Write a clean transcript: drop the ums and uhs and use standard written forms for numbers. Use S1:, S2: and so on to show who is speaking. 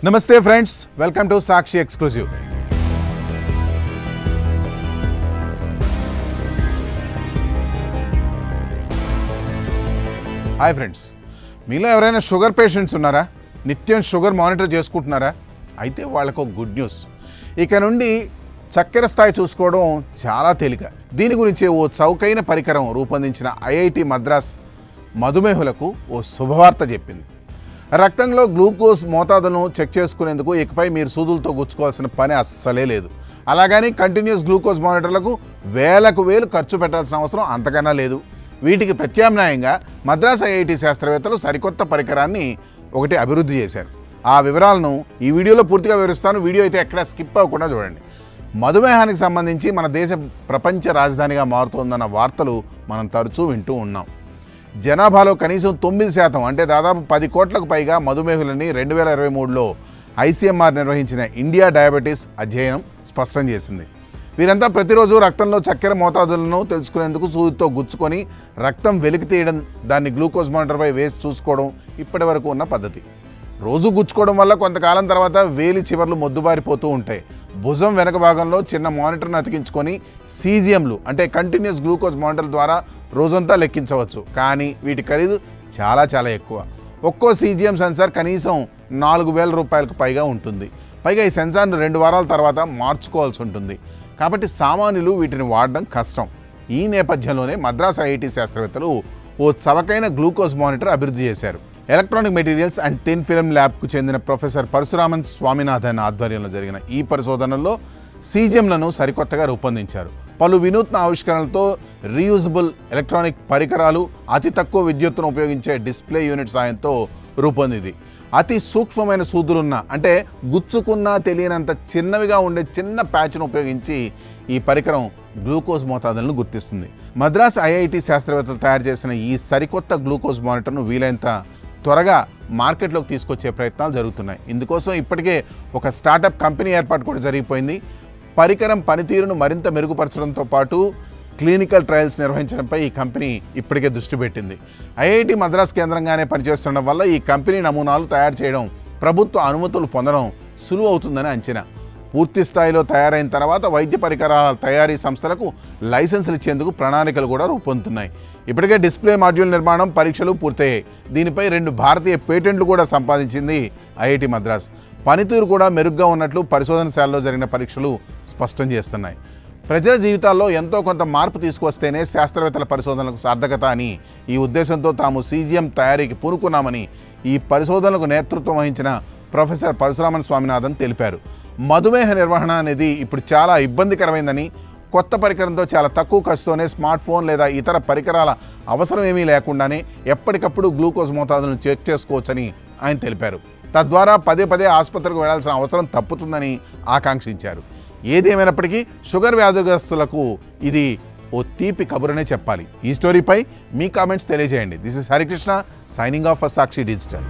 S1: Namaste friends, welcome to Sakshi Exclusive. Hi friends, మీలో ఎవరైనా sugar patients ఉన్నారా? నిత్యం షుగర్ మానిటర్ చేసుకుంటున్నారా? అయితే వాళ్ళకు గుడ్ న్యూస్. ఇక నుండి చక్కెర స్థాయి చూసుకోవడం చాలా తేలిక. దీని గురించి ఓ చౌకైన పరికరం రూపొందించిన ఐఐటి మద్రాస్ మధుమేహులకు ఓ శుభవార్త చెప్పింది. రక్తంలో గ్లూకోజ్ మోతాదును చెక్ చేసుకునేందుకు ఇకపై మీరు సూదులతో గుచ్చుకోవాల్సిన పని అస్సలే లేదు. అలాగని కంటిన్యూస్ గ్లూకోజ్ మానిటర్లకు వేలు ఖర్చు పెట్టాల్సిన అవసరం అంతకన్నా లేదు. వీటికి ప్రత్యామ్నాయంగా మద్రాస్ ఐఐటి శాస్త్రవేత్తలు సరికొత్త పరికరాన్ని ఒకటి అభివృద్ధి చేశారు. ఆ వివరాలను ఈ వీడియోలో పూర్తిగా వివరిస్తాను. వీడియో అయితే ఎక్కడా స్కిప్ అవ్వకుండా చూడండి. మధుమేహానికి సంబంధించి మన దేశ ప్రపంచ రాజధానిగా మారుతోందన్న వార్తలు మనం తరచూ వింటూ ఉన్నాం. జనాభాలో కనీసం 9% అంటే దాదాపు 10 కోట్లకు పైగా మధుమేహులని 2023లో ఐసీఎంఆర్ నిర్వహించిన ఇండియా డయాబెటీస్ అధ్యయనం స్పష్టం చేసింది. వీరంతా ప్రతిరోజు రక్తంలో చక్కెర మోతాదులను తెలుసుకునేందుకు సూదితో గుచ్చుకొని రక్తం వెలికి తీయడం, దాన్ని గ్లూకోజ్ మానిటర్పై వేసి చూసుకోవడం ఇప్పటి వరకు ఉన్న పద్ధతి. రోజు గుచ్చుకోవడం వల్ల కొంతకాలం తర్వాత వేలి చివర్లు మొద్దుబారిపోతూ ఉంటాయి. భుజం వెనక భాగంలో చిన్న మానిటర్ను అతికించుకొని సీజిఎంలు అంటే కంటిన్యూస్ గ్లూకోజ్ మానిటర్ ద్వారా రోజంతా లెక్కించవచ్చు. కానీ వీటి ఖరీదు చాలా ఎక్కువ. ఒక్కో సీజిఎం సెన్సార్ కనీసం 4,000 రూపాయలకు పైగా ఉంటుంది. పైగా ఈ సెన్సార్ను 2 వారాల తర్వాత మార్చుకోవాల్సి ఉంటుంది. కాబట్టి సామాన్యులు వీటిని వాడడం కష్టం. ఈ నేపథ్యంలోనే మద్రాస్ ఐఐటి శాస్త్రవేత్తలు ఓ చవకైన గ్లూకోజ్ మానిటర్ అభివృద్ధి చేశారు. Electronic materials and thin film ల్యాబ్కు చెందిన ప్రొఫెసర్ పరశురామన్ స్వామినాథన్ ఆధ్వర్యంలో జరిగిన ఈ పరిశోధనల్లో సీజిఎంలను సరికొత్తగా రూపొందించారు. పలు వినూత్న ఆవిష్కరణలతో రీయూజబుల్ ఎలక్ట్రానిక్ పరికరాలు, అతి తక్కువ విద్యుత్తును ఉపయోగించే డిస్ప్లే యూనిట్ సాయంతో రూపొందింది. అతి సూక్ష్మమైన సూదులున్న అంటే గుచ్చుకున్నా తెలియనంత చిన్నవిగా ఉండే చిన్న ప్యాచ్ను ఉపయోగించి ఈ పరికరం గ్లూకోజ్ మోతాదులను గుర్తిస్తుంది. మద్రాస్ ఐఐటి శాస్త్రవేత్తలు తయారు చేసిన ఈ సరికొత్త గ్లూకోజ్ మానిటర్ను వీలైనంత త్వరగా మార్కెట్లోకి తీసుకొచ్చే ప్రయత్నాలు జరుగుతున్నాయి. ఇందుకోసం ఇప్పటికే ఒక స్టార్టప్ కంపెనీ ఏర్పాటు కూడా జరిగిపోయింది. పరికరం పనితీరును మరింత మెరుగుపరచడంతో పాటు క్లినికల్ ట్రయల్స్ నిర్వహించడంపై ఈ కంపెనీ ఇప్పటికే దృష్టి పెట్టింది. ఐఐటి మద్రాస్ కేంద్రంగానే పనిచేస్తుండడం వల్ల ఈ కంపెనీ నమూనాలు తయారు చేయడం, ప్రభుత్వ అనుమతులు పొందడం సులువు అవుతుందని అంచనా. పూర్తి స్థాయిలో తయారైన తర్వాత వైద్య పరికరాల తయారీ సంస్థలకు లైసెన్సులు ఇచ్చేందుకు ప్రణాళికలు కూడా రూపొందుతున్నాయి. ఇప్పటికే డిస్ప్లే మాడ్యూల్ నిర్మాణం, పరీక్షలు పూర్తయ్యాయి. దీనిపై 2 భారతీయ పేటెంట్లు కూడా సంపాదించింది ఐఐటి మద్రాస్. పనితీరు కూడా మెరుగ్గా ఉన్నట్లు పరిశోధనశాలలో జరిగిన పరీక్షలు స్పష్టం చేస్తున్నాయి. ప్రజల జీవితాల్లో ఎంతో కొంత మార్పు తీసుకువస్తేనే శాస్త్రవేత్తల పరిశోధనలకు సార్థకత అని ఈ ఉద్దేశంతో తాము సీజిఎం తయారీకి పూనుకున్నామని ఈ పరిశోధనలకు నేతృత్వం వహించిన ప్రొఫెసర్ పరశురామన్ స్వామినాథన్ తెలిపారు. మధుమేహ నిర్వహణ అనేది ఇప్పుడు చాలా ఇబ్బందికరమైందని, కొత్త పరికరంతో చాలా తక్కువ ఖర్చుతోనే స్మార్ట్ ఫోన్ లేదా ఇతర పరికరాల అవసరం ఏమీ లేకుండానే ఎప్పటికప్పుడు గ్లూకోజ్ మోతాదులను చెక్ చేసుకోవచ్చని ఆయన తెలిపారు. తద్వారా పదే ఆసుపత్రికి వెళ్లాల్సిన అవసరం తప్పుతుందని ఆకాంక్షించారు. ఏదేమైనప్పటికీ షుగర్ వ్యాధిగ్రస్తులకు ఇది ఓ తీపి కబురనే చెప్పాలి. ఈ స్టోరీపై మీ కామెంట్స్ తెలియజేయండి. This is Harikrishna signing off for Sakshi digital.